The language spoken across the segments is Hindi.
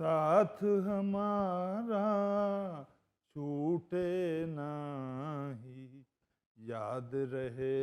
साथ हमारा छूटे नाही, याद रहे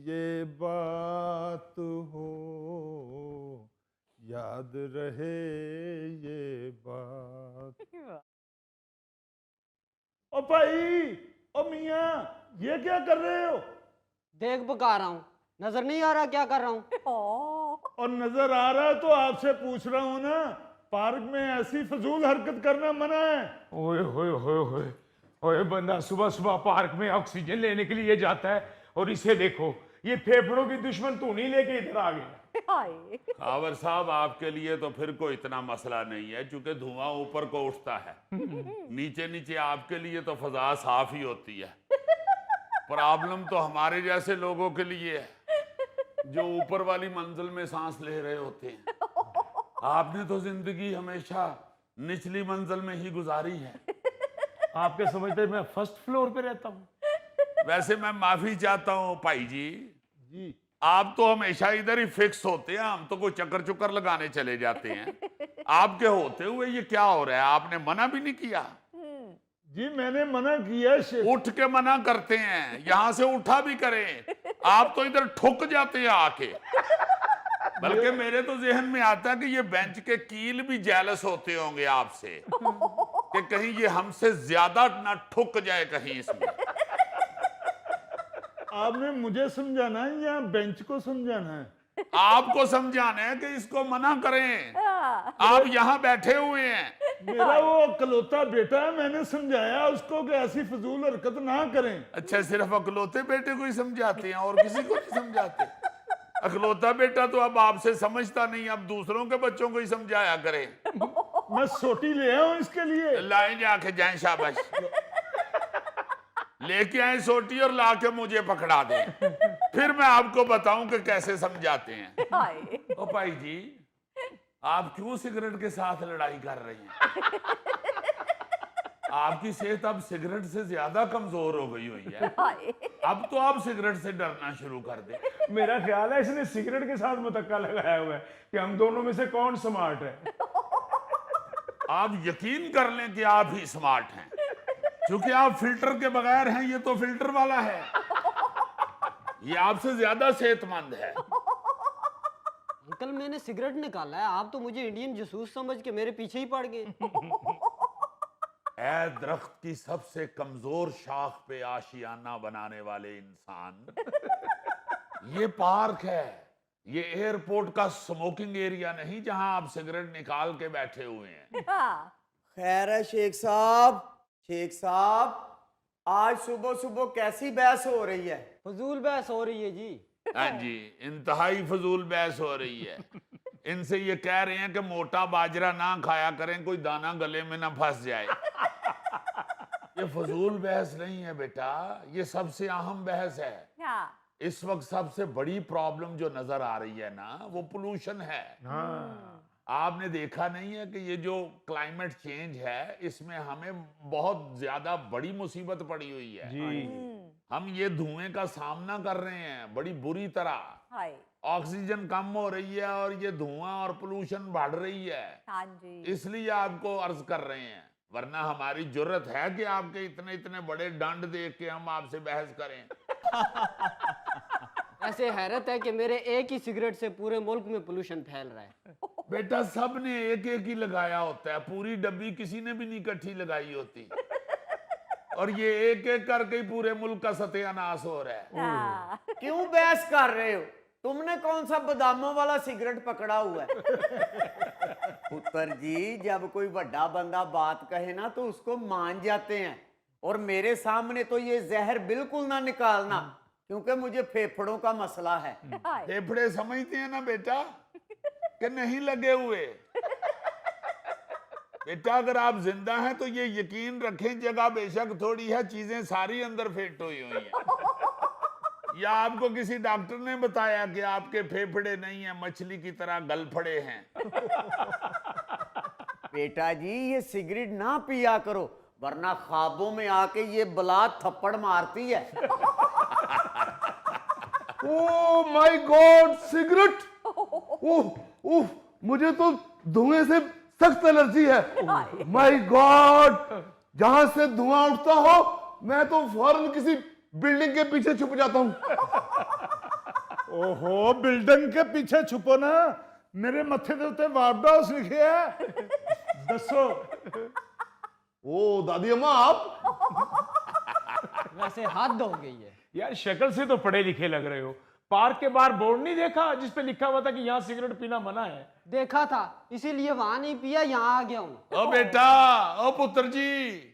ये बात हो, याद रहे ये बात। ओ भाई, ओ मियाँ, ये क्या कर रहे हो? देख पका रहा हूँ, नजर नहीं आ रहा क्या कर रहा हूँ? और नजर आ रहा है तो आपसे पूछ रहा हूँ ना, पार्क में ऐसी फजूल हरकत करना मना है। ओए होए होए होए ओए, बंदा सुबह सुबह पार्क में ऑक्सीजन लेने के लिए जाता है और इसे देखो, ये फेफड़ों की दुश्मन तूनी लेके इधर आ गया। खावर साहब, आपके लिए तो फिर कोई इतना मसला नहीं है, क्योंकि धुआं ऊपर को उठता है। नीचे नीचे आपके लिए तो फजा साफ ही होती है। प्रॉब्लम तो हमारे जैसे लोगों के लिए है, जो ऊपर वाली मंजिल में सांस ले रहे होते हैं। आपने तो जिंदगी हमेशा निचली मंजिल में ही गुजारी है। आपके समझते मैं फर्स्ट फ्लोर पे रहता हूँ। वैसे मैं माफी चाहता हूँ भाई जी, जी आप तो हमेशा इधर ही फिक्स होते हैं, हम तो कोई चक्कर चुक्कर लगाने चले जाते हैं। आपके होते हुए ये क्या हो रहा है? आपने मना भी नहीं किया। जी, मैंने मना किया शेख। उठ के मना करते हैं, यहां से उठा भी करें, आप तो इधर ठुक जाते हैं आके। बल्कि मेरे तो जहन में आता है कि ये बेंच के कील भी जेलस होते होंगे आपसे, कि कहीं ये हमसे ज्यादा ना ठुक जाए कहीं इसमें। आपने मुझे समझाना है या बेंच को समझाना है? आपको समझाना है कि इसको मना करें। आप यहाँ बैठे हुए हैं। मेरा वो अकलौता बेटा है, मैंने समझाया उसको कि ऐसी फजूल हरकत ना करें। अच्छा, सिर्फ अकलौते बेटे को ही समझाते हैं और किसी को नहीं समझाते? अकलौता बेटा तो अब आपसे समझता नहीं, अब दूसरों के बच्चों को ही समझाया करे। मैं सोटी ले आऊं इसके लिए? लाए जाके जाए, शाबाश। लेके आए सोटी और लाके मुझे पकड़ा दे, फिर मैं आपको बताऊं कि कैसे समझाते हैं। ओ भाई जी, आप क्यों सिगरेट के साथ लड़ाई कर रही हैं? आपकी सेहत अब सिगरेट से ज्यादा कमजोर हो गई हुई है। अब तो आप सिगरेट से डरना शुरू कर दे। मेरा ख्याल है इसने सिगरेट के साथ मुतक्का लगाया हुआ है कि हम दोनों में से कौन स्मार्ट है। आप यकीन कर लें कि आप ही स्मार्ट हैं, क्योंकि आप फिल्टर के बगैर हैं, ये तो फिल्टर वाला है। ये आपसे ज्यादा सेहतमंद है। अंकल, मैंने सिगरेट निकाला है, आप तो मुझे इंडियन जासूस समझ के मेरे पीछे ही पड़ गए। ऐ दरख्त की सबसे कमजोर शाख पे आशियाना बनाने वाले इंसान, ये पार्क है, ये एयरपोर्ट का स्मोकिंग एरिया नहीं जहां आप सिगरेट निकाल के बैठे हुए हैं। खैर है शेख साहब, शेख साहब, आज सुबह सुबह कैसी बहस हो रही है? फजूल बहस हो रही है जी। हाँ जी, इंतहाई फजूल बहस हो रही है। इनसे ये कह रहे हैं कि मोटा बाजरा ना खाया करें, कोई दाना गले में ना फंस जाए। ये फजूल बहस नहीं है बेटा, ये सबसे अहम बहस है। इस वक्त सबसे बड़ी प्रॉब्लम जो नजर आ रही है ना, वो पोल्यूशन है। आपने देखा नहीं है कि ये जो क्लाइमेट चेंज है, इसमें हमें बहुत ज्यादा बड़ी मुसीबत पड़ी हुई है। हम ये धुएं का सामना कर रहे हैं बड़ी बुरी तरह। ऑक्सीजन कम हो रही है और ये धुआं और पोल्यूशन बढ़ रही है। इसलिए आपको अर्ज कर रहे हैं, वरना हमारी जुर्रत है कि आपके इतने इतने बड़े दंड देख के हम आपसे बहस करें। ऐसे हैरत है कि मेरे एक ही सिगरेट से पूरे मुल्क में पोल्यूशन फैल रहा है। बेटा, सब ने एक एक ही लगाया होता है, पूरी डब्बी किसी ने भी नहीं इकट्ठी लगाई होती। और ये एक एक करके ही पूरे मुल्क का सत्यानाश हो रहा है। क्यों बहस कर रहे हो? तुमने कौन सा बादामों वाला सिगरेट पकड़ा हुआ है? पुत्र जी, जब कोई बड़ा बंदा बात कहे ना तो उसको मान जाते हैं, और मेरे सामने तो ये जहर बिल्कुल ना निकालना, क्योंकि मुझे फेफड़ों का मसला है। फेफड़े समझते हैं ना बेटा कि नहीं लगे हुए। बेटा, अगर आप जिंदा हैं तो ये यकीन रखें, जगह बेशक थोड़ी है, चीजें सारी अंदर फिट हुई हुई हैं। या आपको किसी डॉक्टर ने बताया कि आपके फेफड़े नहीं है, मछली की तरह गल पड़े हैं? बेटा जी, ये सिगरेट ना पिया करो, वरना ख्वाबों में आके ये बला थप्पड़ मारती है। Oh my god, cigarette! Oh oh, मुझे तो धुएं से सख्त एलर्जी है। माय गॉड, जहां से धुआं उठता हो मैं तो फौरन किसी बिल्डिंग के पीछे छुप जाता हूं। ओहो, बिल्डिंग के पीछे छुपो ना, मेरे मत्थे के उत्ते वार्ड हाउस लिखे है। दसो। ओ दादी अम्मा, आप वैसे हद हो गई है। यार शक्ल से तो पढ़े लिखे लग रहे हो। पार्क के बाहर बोर्ड नहीं देखा जिस पे लिखा हुआ था कि यहाँ सिगरेट पीना मना है? देखा था, इसीलिए वहां नहीं पिया, यहाँ आ गया हूँ। ओ बेटा, ओ पुत्र जी,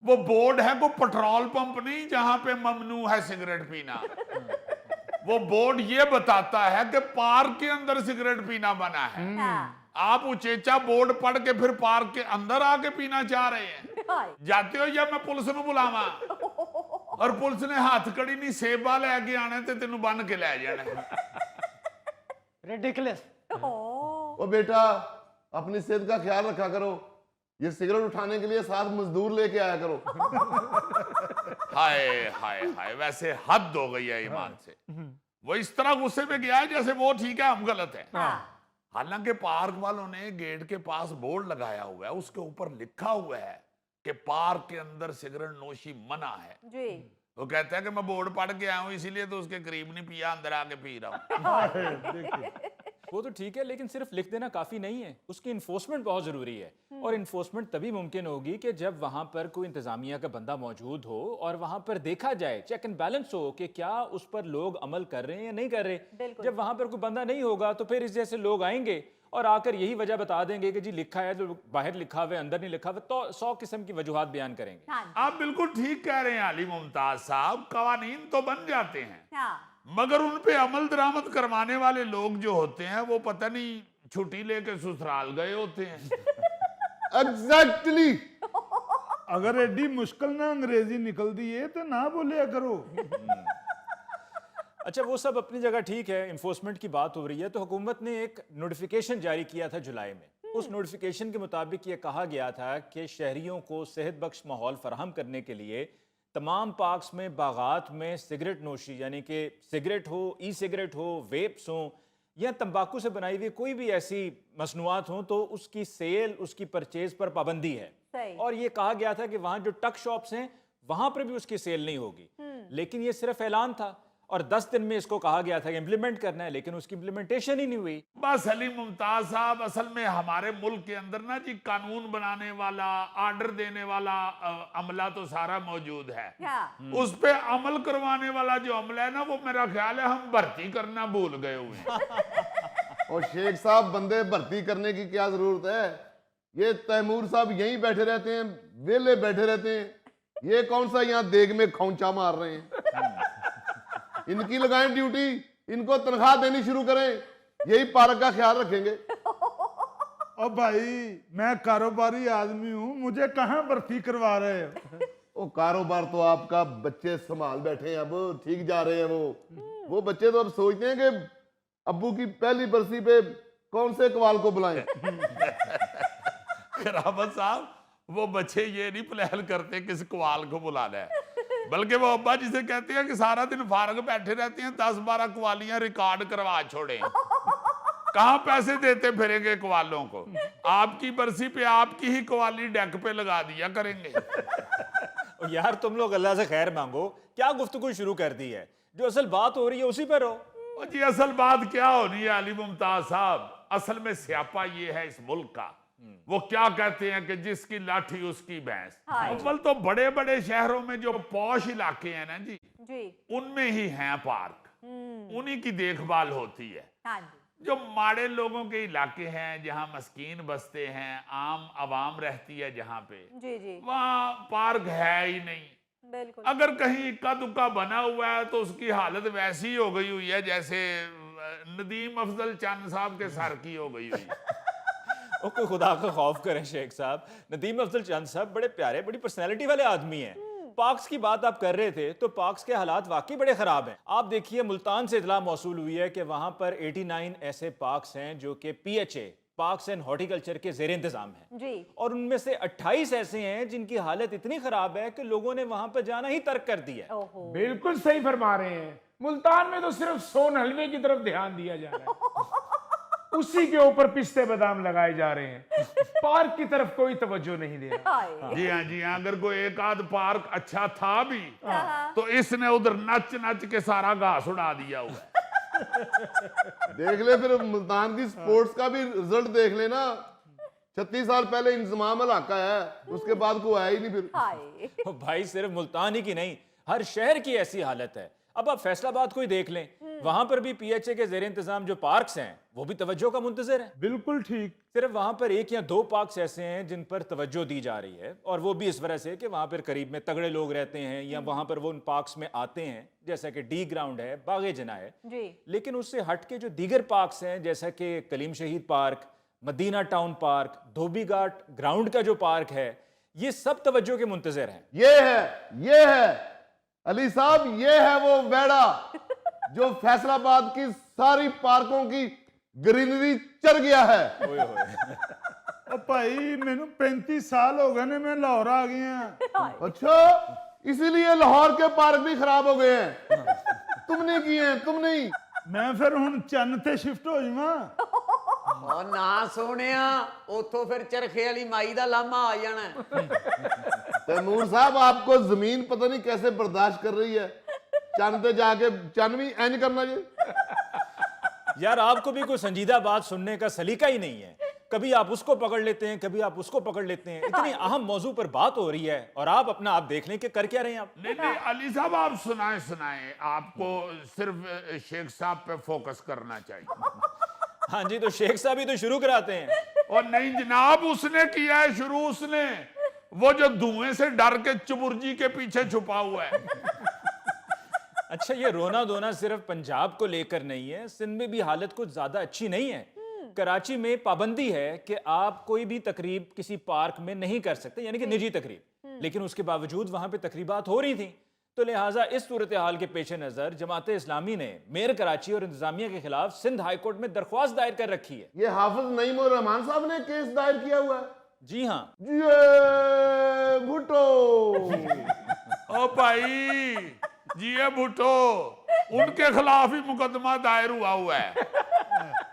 वो बोर्ड है वो पेट्रोल पंप नहीं जहां पे ममनू है सिगरेट पीना। वो बोर्ड ये बताता है कि पार्क के अंदर सिगरेट पीना मना है। आप उचेचा बोर्ड पढ़ के फिर पार्क के अंदर आके पीना चाह रहे हैं? जाते हो या मैं पुलिस में बुलावा? और पुलिस ने हाथ कड़ी नहीं सेबा लेके आने ते तेनू बन के ले जाने। रिडिकुलस। ओ बेटा, अपनी सेहत का ख्याल रखा करो। ये सिगरेट उठाने के लिए 7 मजदूर लेके आया करो। हाय हाय हाय, वैसे हद हो गई है ईमान से। वो इस तरह गुस्से में गया है जैसे वो ठीक है हम गलत है। हालांकि पार्क वालों ने गेट के पास बोर्ड लगाया हुआ है, उसके ऊपर लिखा हुआ है कि पार्क के अंदर सिगरेट नोशी मना है जी। वो कहता है कि मैं बोर्ड पढ़ के आया हूं इसीलिए तो उसके करीब नहीं पिया, अंदर आके पी रहा हूं। वो तो ठीक है, लेकिन सिर्फ लिख देना काफी नहीं है, उसकी इन्फोर्समेंट बहुत जरूरी है। और इन्फोर्समेंट तभी मुमकिन होगी कि जब वहां पर कोई इंतजामिया का बंदा मौजूद हो और वहां पर देखा जाए, चेक एंड बैलेंस हो कि क्या उस पर लोग अमल कर रहे हैं या नहीं कर रहे। जब वहां पर कोई बंदा नहीं होगा तो फिर इस जैसे लोग आएंगे और आकर यही वजह बता देंगे कि जी लिखा है तो बाहर लिखा हुआ है अंदर नहीं लिखा हुआ, तो 100 किस्म की वजूहात बयान करेंगे। आप बिल्कुल ठीक कह रहे हैं अली मुमताज साहब, कवानीन तो बन जाते हैं मगर उन पे अमल दरामद करवाने वाले लोग जो होते हैं वो पता नहीं छुट्टी लेके ससुराल गए होते हैं। एग्जैक्टली। अगर एडी मुश्किल ना अंग्रेजी निकल दी है तो ना बोलिया करो। अच्छा, वो सब अपनी जगह ठीक है, इन्फोर्समेंट की बात हो रही है तो हुकूमत ने एक नोटिफिकेशन जारी किया था जुलाई में। उस नोटिफिकेशन के मुताबिक ये कहा गया था कि शहरियों को सेहत बख्श माहौल फराहम करने के लिए तमाम पार्क्स में, बागात में सिगरेट नोशी, यानी कि सिगरेट हो, ई सिगरेट हो, वेप्स हो या तंबाकू से बनाई हुई कोई भी ऐसी मसनूआत हो तो उसकी सेल, उसकी परचेज पर पाबंदी है। और ये कहा गया था कि वहाँ जो टक शॉप्स हैं वहाँ पर भी उसकी सेल नहीं होगी। लेकिन ये सिर्फ ऐलान था और 10 दिन में इसको कहा गया था कि इम्प्लीमेंट करना है, लेकिन उसकी इम्प्लीमेंटेशन ही नहीं हुई। बस अली मुमताज साहब, असल में हमारे मुल्क के अंदर ना जी कानून बनाने वाला, आर्डर देने वाला अमला तो सारा मौजूद है, उस पे अमल करवाने वाला जो अमला है ना वो मेरा ख्याल है हम भर्ती करना भूल गए हुए हैं। और शेख साहब, बंदे भर्ती करने की क्या जरूरत है? ये तैमूर साहब यहीं बैठे रहते हैं, वेले बैठे रहते हैं। ये कौन सा यहाँ देग में खौंचा मार रहे हैं? इनकी लगाएं ड्यूटी, इनको तनख्वाह देनी शुरू करें, यही पार्क का ख्याल रखेंगे। ओ भाई, मैं कारोबारी आदमी हूँ, मुझे कहाँ भर्ती करवा रहे हो? ओ कारोबार तो आपका बच्चे संभाल बैठे हैं, अब ठीक जा रहे हैं वो बच्चे तो अब सोचते हैं कि अब्बू की पहली बरसी पे कौन से कवाल को बुलाएं। खराबत साहब, वो बच्चे ये नहीं प्लान करते किस कवाल को बुलाना है, बल्कि वो अब्बा जिसे कहते हैं कि सारा दिन फारग बैठे रहते हैं, 10-12 कवालियां रिकॉर्ड करवा छोड़े। कहां पैसे देते फिरेंगे कवालों को? आपकी बरसी पे आपकी ही कवाली डेक पे लगा दिया करेंगे। यार तुम लोग अल्लाह से खैर मांगो, क्या गुफ्तगू शुरू कर दी है? जो असल बात हो रही है उसी पर हो। जी असल बात क्या होनी है अली मुमताज साहब? असल में स्यापा ये है इस मुल्क का, वो क्या कहते हैं कि जिसकी लाठी उसकी भैंस। अव्वल तो बड़े बड़े शहरों में जो पौश इलाके हैं ना जी, उनमें ही हैं पार्क, उन्हीं की देखभाल होती है। जो माड़े लोगों के इलाके हैं, जहाँ मस्कीन बसते हैं, आम आवाम रहती है जहाँ पे, वहाँ पार्क है ही नहीं। अगर कहीं इक्का दुक्का बना हुआ है तो उसकी हालत वैसी ही हो गई हुई है जैसे नदीम अफजल चंद साहब के सर की हो गई हुई। कोई खुदा का खौफ करें शेख साहब, नदीम अफजल चंद साहब बड़े प्यारे, बड़ी पर्सनैलिटी वाले आदमी हैं। पार्क्स की बात आप कर रहे थे तो पार्क्स के हालात वाकई बड़े खराब हैं। आप देखिए, मुल्तान से इतला मौसूल हुई है कि वहां पर 89 ऐसे पार्क्स हैं जो कि PHA, पार्क्स एंड हॉर्टिकल्चर के जेर इंतजाम हैं, और उनमें से 28 ऐसे हैं जिनकी हालत इतनी खराब है कि लोगों ने वहां पर जाना ही तर्क कर दिया। बिल्कुल सही फरमा रहे हैं। मुल्तान में तो सिर्फ सोन हलवे की तरफ ध्यान दिया जा रहा है। उसी के ऊपर पिस्ते बादाम लगाए जा रहे हैं। पार्क की तरफ कोई तवज्जो नहीं दे रहा। हाय जी हाँ जी हाँ, अगर कोई एक आध पार्क अच्छा था भी तो इसने उधर नच नच के सारा घास उड़ा दिया हुआ है। देख ले फिर मुल्तान की स्पोर्ट्स का भी रिजल्ट देख लेना। 36 साल पहले इंजमाम इलाका है, उसके बाद कोई आया ही नहीं फिर। हाय भाई सिर्फ मुल्तान ही की नहीं, हर शहर की ऐसी हालत है। अब आप फैसलाबाद को ही देख लें, वहां पर भी पीएचए के जेर इंतजाम जो पार्क्स हैं वो भी तवज्जो का मुंतजर है। बिल्कुल ठीक। सिर्फ वहां पर 1 या 2 पार्क्स ऐसे हैं जिन पर तवज्जो दी जा रही है, और वो भी इस वजह से कि वहां पर करीब में तगड़े लोग रहते हैं या वहां पर वो उन पार्क्स में आते हैं, जैसा कि डी ग्राउंड है, बागे जना है। जी लेकिन उससे हट के जो दीगर पार्क्स हैं, जैसा कि कलीम शहीद पार्क, मदीना टाउन पार्क, धोबी घाट ग्राउंड का जो पार्क है, ये सब तवज्जो के मुंतजर हैं। ये है अली साहब, ये है वो वेड़ा जो फैसलाबाद की सारी पार्कों की ग्रीनरी चर गया है। ओ भाई मैनू 35 साल हो गए ने, मैं लाहौर आ गया। अच्छा, इसीलिए लाहौर के पार्क भी खराब हो गए हैं। तुमने किए हैं, तुम नहीं। मैं फिर हुन चन्न ते शिफ्ट हो जावां। और ना सोनिया उतो फिर चरखे वाली माई दा लामा आ जाना है। तैमूर साहब, आपको जमीन पता नहीं कैसे बर्दाश्त कर रही है। चन्न पे जाके चन्न भी इंज करना जी। यार आपको भी कोई संजीदा बात सुनने का सलीका ही नहीं है। कभी आप उसको पकड़ लेते हैं, कभी आप उसको पकड़ लेते हैं। इतनी अहम मौजू पर बात हो रही है और आप देख लें कि कर क्या रहे हैं आप। नहीं नहीं अली साहब, आप सुनाए सुनाए, आपको सिर्फ शेख साहब पे फोकस करना चाहिए। हाँ जी, तो शेख साहब ही तो शुरू कराते हैं। और नहीं जनाब, उसने किया है शुरू, उसने वो जो धुएं से डर के चुबुर्जी के पीछे छुपा हुआ है। अच्छा, ये रोना धोना सिर्फ पंजाब को लेकर नहीं है, सिंध में भी हालत कुछ ज्यादा अच्छी नहीं है। कराची में पाबंदी है कि आप कोई भी तकरीब किसी पार्क में नहीं कर सकते, यानी कि निजी तकरीब, लेकिन उसके बावजूद वहां पे तकरीबात हो रही थी। तो लिहाजा इस सूरत हाल के पेश नजर जमात इस्लामी ने मेयर कराची और इंतजामिया के खिलाफ सिंध हाई कोर्ट में दरख्वास्त दायर कर रखी है। ये हाफिज नईम उर रहमान साहब ने केस दायर किया हुआ है। जी हाँ, ये भुट्टो। ओ भाई जिए भुट्टो, उनके खिलाफ ही मुकदमा दायर हुआ है।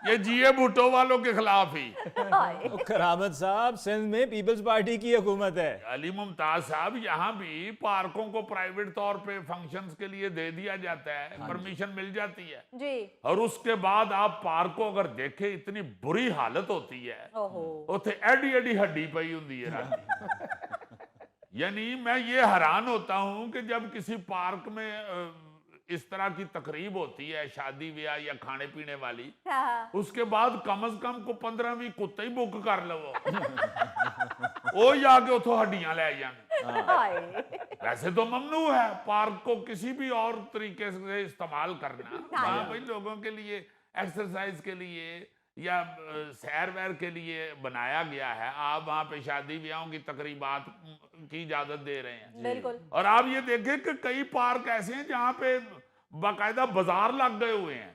ये जिए भुट्टो वालों के खिलाफ ही। हाय तो करामत साहब, सिंध में पीपल्स पार्टी की हुकूमत है। अली मुमताज साहब, यहाँ भी पार्कों को प्राइवेट तौर पे फंक्शंस के लिए दे दिया जाता है, परमिशन मिल जाती है, जी और उसके बाद आप पार्क को अगर देखे, इतनी बुरी हालत होती है। ओहो उथे एडी एडी हड्डी पई हुंदी है राती। यानी मैं ये हैरान होता हूं कि जब किसी पार्क में इस तरह की तकरीब होती है, शादी ब्याह या खाने पीने वाली, हाँ उसके बाद कम से कम को 15-20 कुत्ते ही बुक कर लो। वो जाके उतो हड्डियां ले जाने। हाय वैसे तो ममनू है पार्क को किसी भी और तरीके से इस्तेमाल करना। वहाँ भाई लोगों के लिए एक्सरसाइज के लिए या सैर वैर के लिए बनाया गया है। आप वहाँ पे शादी ब्याहों की तकरीबात की इजाजत दे रहे हैं। बिल्कुल और आप ये देखें कि कई पार्क ऐसे हैं जहाँ पे बाकायदा बाजार लग गए हुए हैं।